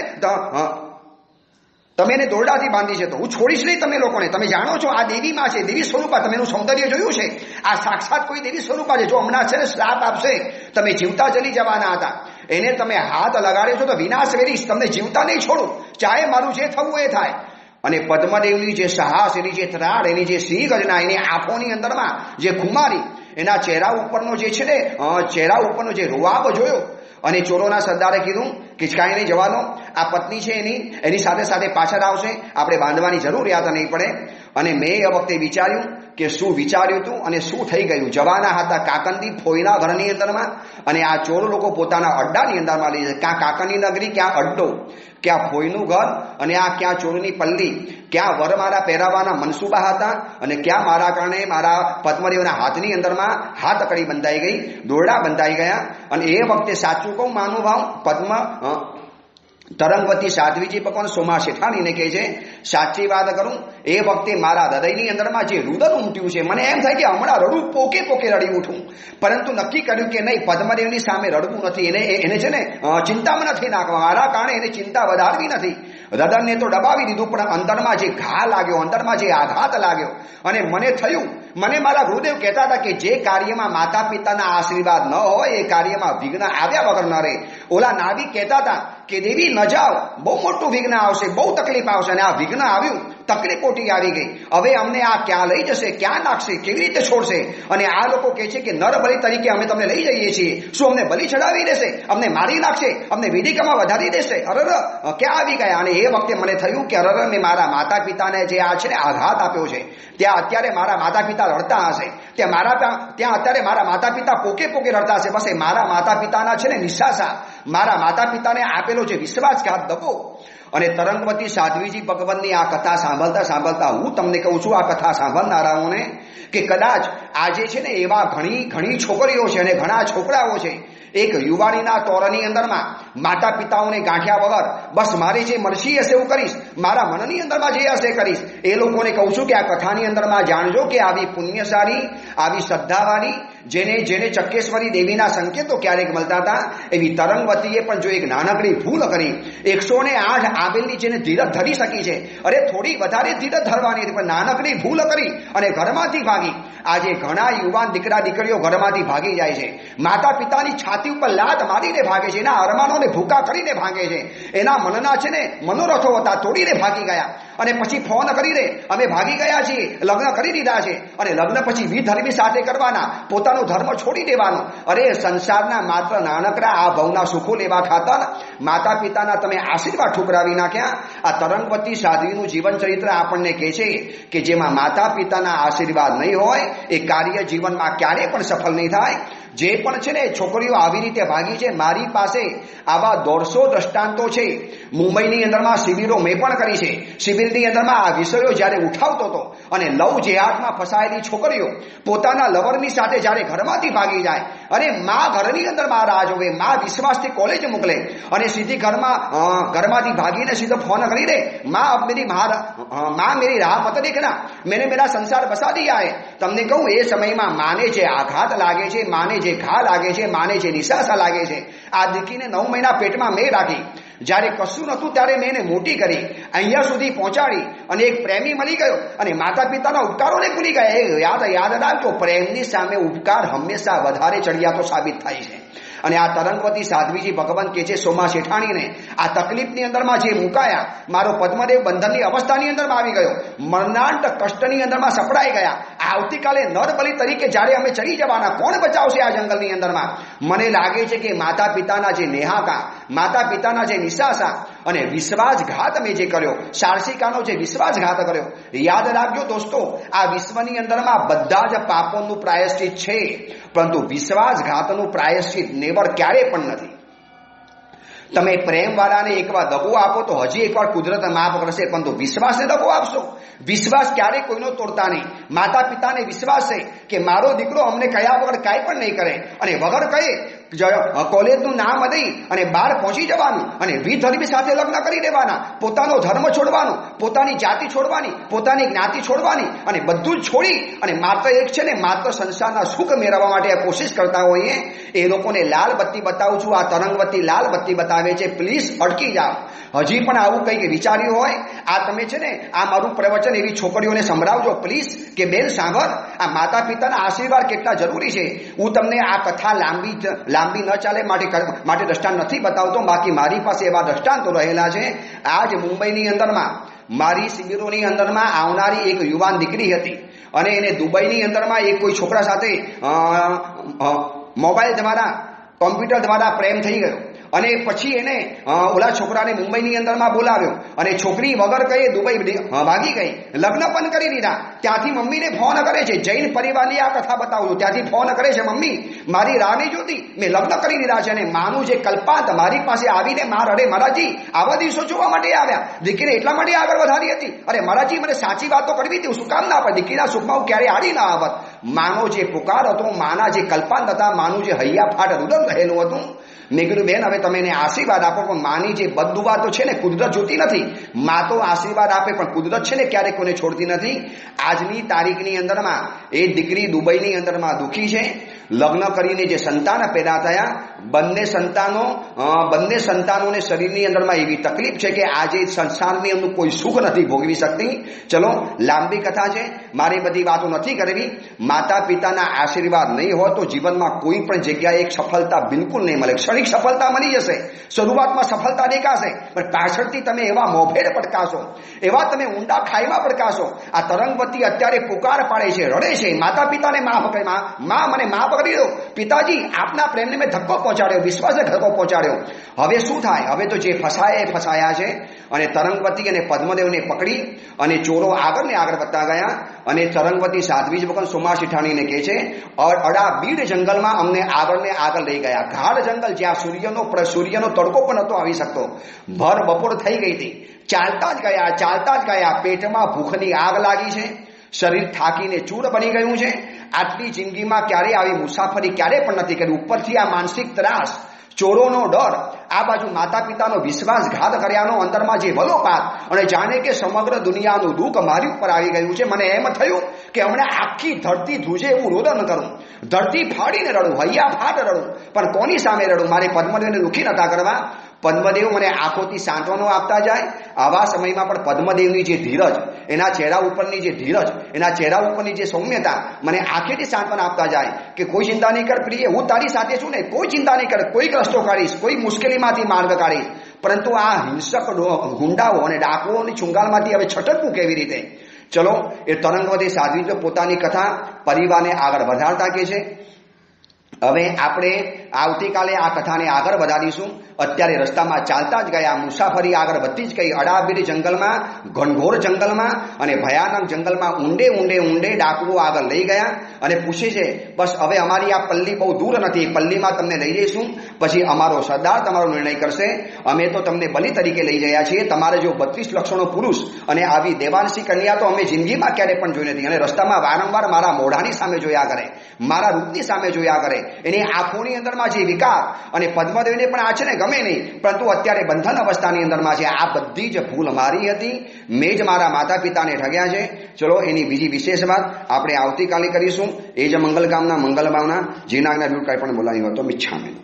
તમે એને દોરડાથી બાંધી છે તો હું છોડીશ નહીં તમે લોકોને તમે જાણો છો આ દેવીમાં છે દેવી સ્વરૂપા તમે એનું સૌંદર્ય જોયું છે આ સાક્ષાત કોઈ દેવી સ્વરૂપા છે જો હમણાં છે ને શ્રાપ આપશે તમે જીવતા જલી જવાના હતા એને તમે હાથ લગાડ્યો છો તો વિનાશ વેરીશ તમને જીવતા નહીં છોડું ચાહે મારું જે થવું એ થાય અને પદ્મદેવની જે સાહસ એની જે ત્રાડ એની જે સિંહ ગર્જના એની આંખોની અંદરમાં જે ખુમારી એના ચહેરા ઉપરનો જે છે ને ચહેરા ઉપરનો જે રોઆબ જોયો અને ચોરોના સરદારે કીધું કે કાંઈ નહીં જવાનો આ પત્ની છે એની સાથે સાથે પાછળ આવશે આપણે બાંધવાની જરૂરિયાત નહીં પડે અને મેં એ વખતે વિચાર્યું કે શું વિચાર્યું હતું અને શું થઈ ગયું જવાના હતા કાકંદી ફોઈના ઘરની અંદરમાં અને આ ચોર લોકો પોતાના અડ્ડાની અંદરમાં લઈ જાય ક્યાં કાકંદી નગરી ક્યાં અડ્ડો ક્યાં ફોઈનું ઘર અને આ ક્યાં ચોરની પલ્લી ક્યાં વર મારા પહેરાવાના મનસુબા હતા અને ક્યાં મારા કારણે મારા પદ્મદેવના હાથની અંદરમાં હાથ અકડી બંધાઈ ગઈ દોરડા બંધાઈ ગયા અને એ વખતે સાચું કહું માનું ભાવ પદ્મ તરંગવતી સાધ્વીજી ભગવાન સોમા શેઠાણીને કહે છે સાચી વાત કરું એ વખતે મારા હૃદયની અંદરમાં જે રુદન ઉમટ્યું છે મને એમ થાય કે હમણાં રડું પોકે પોકે રડી ઉઠું પરંતુ નક્કી કર્યું કે નહીં પદ્મદેવની સામે રડવું નથી એને છે ને ચિંતામાં નથી નાખવા મારા કારણે એને ચિંતા વધારવી નથી હૃદયને તો દબાવી દીધું પણ અંદરમાં જે ઘા લાગ્યો અંદરમાં જે આઘાત લાગ્યો અને મને થયું મને મારા ગુરુદેવ કહેતા હતા કે જે કાર્યમાં માતા પિતાના આશીર્વાદ ન હોય એ કાર્યમાં વિઘ્ન આવ્યા વગર ન રહે ઓલા નાવિક કહેતા હતા કે દેવી ન જાઓ બહુ મોટું વિઘ્ન આવશે બહુ તકલીફ આવશે અને આ વિઘ્ન આવ્યું તકલીફ મોટી આવી ગઈ હવે અમને આ ક્યાં લઈ જશે ક્યાં નાખશે કેવી રીતે છોડશે અને આ લોકો કહે છે કે નર બલિ તરીકે અમે તમને લઈ જઈએ છીએ શું અમને બલિ ચડાવી દેશે અમને મારી નાખશે અમને વિધિકમાં વધારી દેશે અરર ક્યાં આવી ગયા અને એ વખતે મને થયું કે અરર મેં મારા માતા પિતાને જે આ છે ને આઘાત આપ્યો છે ત્યાં અત્યારે મારા માતા પિતા રડતા હશે ત્યાં અત્યારે મારા માતા પિતા પોકે પોકે રડતા હશે બસ એ મારા માતા પિતાના છે ને નિશાસા મારા માતા પિતાને આપેલો જે વિશ્વાસઘાત દગો અને તરંગવતી સાધ્વીજી ભગવાનની આ કથા સાંભળતા સાંભળતા હું તમને કહું છું આ કથા સાંભળનારાઓને કે કદાચ આજે છે ને એવા ઘણી છોકરીઓ છે અને ઘણા છોકરાઓ છે એક યુવાનીના તોરની અંદરમાં માતા પિતાઓને ગાંઠ્યા વગર બસ મારી જે મરજી હશે એવું કરીશ મારા મનની અંદરમાં જે હશે કરીશ એ લોકોને કહું છું કે આ કથાની અંદરમાં જાણજો કે આવી પુણ્યશાળી આવી શ્રદ્ધાવાળી જેને ચક્કેશ્વરી દેવીના સંકેતો ક્યારેક મળતા હતા એવી તરંગવતીએ પણ જો એક નાનકડી ભૂલ કરી 108 આવેલની જેને ધીરજ ધરી શકી છે અરે થોડી વધારે ધીરજ ધરવાની હતી પણ નાનકડી ભૂલ કરી અને ઘરમાંથી ભાગી આજે ઘણા યુવાન દીકરા દીકરીઓ ઘરમાંથી ભાગી જાય છે માતા પિતાની છાતી ઉપર લાત મારીને ભાગે છે એના અરમાનોને ભૂકા કરીને ભાગે છે એના મનના છે ને મનોરથો હતા તોડીને ભાગી ગયા અને પછી ફોન કરીને અમે ભાગી ગયા છીએ લગ્ન કરી દીધા છે અને લગ્ન પછી વિધર્મી સાથે કરવાના પોતાનો ધર્મ છોડી દેવાનો અરે સંસારના માત્ર નાનકડા આ ભવના સુખો લેવા ખાતર માતા પિતાના તમે આશીર્વાદ ઠુકરાવી નાખ્યા આ તરંગવતી સાધ્વીનું જીવન ચરિત્ર આપણને કહે છે કે જેમાં માતા પિતાના આશીર્વાદ નહીં હોય એ કાર્ય જીવનમાં ક્યારેય પણ સફળ નહીં થાય જે પણ છે ને છોકરીઓ આવી રીતે ભાગી છે મારી પાસે આવા 150 દ્રષ્ટાંતો છે મુંબઈની અંદરમાં શિબિરો મેં પણ કરી છે શિબિરની અંદરમાં આ વિષયો જ્યારે ઉઠાવતો હતો અને લવ જેહાદમાં ફસાયેલી છોકરીઓ પોતાના લવરની સાથે જ્યારે ઘરમાંથી ભાગી જાય અને મા ઘરની અંદરમાં રાહ જોવે મા વિશ્વાસથી કોલેજ મોકલે અને સીધી ઘરમાંથી ભાગીને સીધો ફોન કરી દે માँ मेरी राह मत देखना मैंने मेरा संसार बसा दिया है તમને કહું એ સમયમાં માને જે આઘાત લાગે છે માને જે ઘા લાગે છે માને જે નિશાસા લાગે છે આ દીકરીને 9 મહિના પેટમાં મેં રાખી જ્યારે કશું નહોતું ત્યારે મેં એને મોટી કરી અહીંયા સુધી પહોંચાડી અને એક પ્રેમી મળી ગયો અને માતા પિતાના ઉપકારોને ભૂલી ગયા એ યાદ રાખજો પ્રેમની સામે ઉપકાર હંમેશા વધારે ચડિયાતો સાબિત થાય છે અને આ તરંગવતી સાધ્વીજી ભગવાન કે છે સોમા શેઠાણીને આ તકલીફની અંદરમાં જે મુકાયા મારો પદ્મદેવ બંધનની અવસ્થાની અંદરમાં આવી ગયો મરણાંત કષ્ટની અંદરમાં સપડાઈ ગયા આવતીકાલે નરબલી તરીકે જ્યારે અમે ચડી જવાના કોણ બચાવશે આ જંગલની અંદરમાં મને લાગે છે કે માતા પિતાના જે નેહાકા માતા પિતાના જે નિશાસા અને વિશ્વાસઘાત મેં જે કર્યો સારસિકાનો જે વિશ્વાસઘાત કર્યો યાદ રાખજો દોસ્તો આ વિશ્વની અંદરમાં બધા જ પાપોનું પ્રાયશ્ચિત છે પરંતુ વિશ્વાસઘાતનું પ્રાયશ્ચિત નેવર ક્યારે પણ નથી તમે પ્રેમવાળાને એકવાર દગો આપો તો હજી એકવાર કુદરત માફ કરશે પરંતુ વિશ્વાસને દગો આપશો વિશ્વાસ ક્યારેય કોઈનો તોડતા નહીં માતા પિતાને વિશ્વાસ છે કે મારો દીકરો અમને કયા વગર કાંઈ પણ નહીં કરે અને વગર કહે કોલેજનું નામ દઈ અને બહાર પહોંચી જવાનું અને વિધર્મી સાથે લગ્ન કરી દેવાના, પોતાનો ધર્મ છોડવાનો, પોતાની જાતિ છોડવાની, પોતાની જ્ઞાતિ છોડવાની અને બધું જ છોડી અને માત્ર એક છે ને માત્ર સંસારના સુખ મેળવવા માટે કોશિશ કરતા હોઈએ એ લોકોને લાલ બત્તી બતાવું છું. આ તરંગવતી લાલ બત્તી બતાવે છે. પ્લીઝ અટકી જાઓ. હજી પણ આવું કંઈક વિચાર્યું હોય, આ તમે છે ને આ મારું પ્રવચન એવી છોકરીઓને સંભળાવજો પ્લીઝ કે બેન સાંભળ, આ માતા પિતાના આશીર્વાદ કેટલા જરૂરી છે. હું તમને આ કથા લાંબી ન ચાલે માટે દ્રષ્ટાંત નથી બતાવતો, બાકી મારી પાસે એવા દ્રષ્ટાંતો રહેલા છે. આજ મુંબઈની અંદરમાં મારી શિબિરોની અંદરમાં આવનારી એક યુવાન દીકરી હતી અને એને દુબઈની અંદરમાં એક કોઈ છોકરા સાથે મોબાઈલ દ્વારા કોમ્પ્યુટર દ્વારા પ્રેમ થઈ ગયો અને પછી એને ઓલા છોકરાને મુંબઈની અંદરમાં બોલાવ્યો અને છોકરી વગર કઈ દુબઈ ભાગી ગઈ, લગ્ન પણ કરી દીધા. ત્યાંથી મમ્મીને ફોન કરે છે, જૈન પરિવારની આ કથા બતાવું છું, ત્યાંથી ફોન કરે છે, મમ્મી મારી રાહ નહીં જોતી, મેં લગ્ન કરી દીધા છે. અને માનું જે કલ્પાંત મારી પાસે આવીને અરે મહારાજી આવા દિવસો જોવા માટે આવ્યા, દીકરીને એટલા માટે આગળ વધારી હતી, અરે મહારાજી મને સાચી વાતો કરવી હતી, શું કામ ના પડે, દીકરીના સુખમાં હું ક્યારેય આડી ના આવત. માનો જે પુકાર હતો, માના જે કલ્પાંત હતા, માનું જે હૈયા ફાટ રુદન રહેલું હતું. મેં કીધું બેન હવે તમે એને આશીર્વાદ આપો, પણ માની જે બદદુઆ તો છે ને કુદરત જોતી નથી. મા તો આશીર્વાદ આપે પણ કુદરત છે ને ક્યારેક કોઈને છોડતી નથી. આજની તારીખની અંદરમાં એ દીકરી દુબઈની અંદરમાં દુઃખી છે. લગ્ન કરીને જે સંતાન પેદા થયા, બંને સંતાનોને શરીરની અંદરમાં એવી તકલીફ છે કે આજે સંસારની અંદર કોઈ સુખ નથી ભોગવી શકતી. ચલો લાંબી કથા છે, મારે બધી વાતો નથી કરવી. માતા પિતાના આશીર્વાદ નહીં હોય તો જીવનમાં કોઈ પણ જગ્યાએ એક સફળતા બિલકુલ નહીં મળે. ક્ષણિક સફળતા મળી જશે, શરૂઆતમાં સફળતા દેખાશે, પણ પાછળથી તમે એવા મોભેર પડકાશો, એવા તમે ઊંડા ખાઈમાં પડકાશો. આ તરંગવતી અત્યારે પુકાર પાડે છે, રડે છે, માતા પિતાને માફ કરે, મને માફ કરી દો પિતાજી, આપના પ્રેમને મેં ધક્કો પહોંચાડ્યો, વિશ્વાસે ધક્કો પહોંચાડ્યો. હવે શું થાય? હવે તો જે ફસાયા છે. અને તરંગવતી અને પદ્મદેવને પકડી અને ચોરો આગળ ને આગળ વધતા ગયા અને તરંગવતી સાધ્વીજ વખત સોમા શિઠાણીને કહે છે, અડા બીડ જંગલમાં અમને આગળ ને આગળ લઈ ગયા. ગાઢ જંગલ જ્યાં સૂર્યનો તડકો પણ નહોતો આવી શકતો, ભર બપોર થઈ ગઈ હતી. ચાલતા જ ગયા, પેટમાં ભૂખની આગ લાગી છે, શરીર થાકીને ચૂર બની ગયું છે. આટલી જિંદગીમાં ક્યારે આવી મુસાફરી ક્યારે પણ નથી કરી. ઉપરથી આ માનસિક ત્રાસ, ચોરોનો ડર, આ બાજુ માતા પિતાનો વિશ્વાસઘાત કર્યાનો અંતરમાં જે વલોપાત અને જાણે કે સમગ્ર દુનિયાનું દુઃખ મારી ઉપર આવી ગયું છે. મને એમ થયું કે હમણાં આખી ધરતી ધ્રુજે એવું રોદન કરું, ધરતી ફાડીને રડું, હૈયા ફાટ રડું, પણ કોની સામે રડું? મારે પદ્મદેવને દુઃખી નતા કરવા. પદ્મદેવ મને આંખોથી સાંત્વનો આપતા જાય. આવા સમયમાં પણ પદ્મદેવની જે ધીરજ, એના ચહેરા ઉપરની જે ધીરજ, એના ચહેરા ઉપરની જે સૌમ્યતા મને આંખેથી સાંત્વન આપતા જાય કે કોઈ ચિંતા નહીં કર પ્રિય, હું તારી સાથે છું ને, કોઈ ચિંતા નહીં કર, કોઈ રસ્તો કાઢીશ, કોઈ મુશ્કેલીમાંથી માર્ગ કાઢીશ. પરંતુ આ હિંસક ગુંડાઓ અને ડાકુઓની ચુંગાલમાંથી હવે છટકવું કેવી રીતે? ચલો એ તરંગવતી સાધ્વી પોતાની કથા પરિવારને આગળ વધારતા કે છે. હવે આપણે આવતીકાલે આ કથાને આગળ વધારીશું. અત્યારે રસ્તામાં ચાલતા જ ગયા, મુસાફરી આગળ વધતી જ ગઈ. અડાબીડ જંગલમાં, ઘનઘોર જંગલમાં અને ભયાનક જંગલમાં ઊંડે ડાકુઓ આગળ લઈ ગયા અને પૂછે છે, બસ હવે અમારી આ પલ્લી બહુ દૂર નથી, પલ્લીમાં તમને લઈ જઈશું, પછી અમારો સરદાર તમારો નિર્ણય કરશે. અમે તો તમને બલિ તરીકે લઈ ગયા છીએ. તમારે જો 32 લક્ષણો પુરુષ અને આવી દેવાંશી કન્યા તો અમે જિંદગીમાં ક્યારે પણ જોઈ નથી. અને રસ્તામાં વારંવાર મારા મોઢાની સામે જોયા કરે, મારા રૂપની સામે જોયા કરે, એની આંખોની અંદરમાં જે વિકાર. અને પદ્મદેવને પણ આ છે ને ગમે નહીં, પરંતુ અત્યારે બંધન અવસ્થાની અંદરમાં છે. આ બધી જ ભૂલ મારી હતી, મેં જ મારા માતા પિતાને ઠગ્યા છે. ચલો એની બીજી વિશેષ વાત આપણે આવતીકાલે કરીશું. એ જ મંગલકામના મંગલ ભાવના જીનાગના રૂપ કાંઈ પણ બોલાવી હોય તો મિચ્છામી.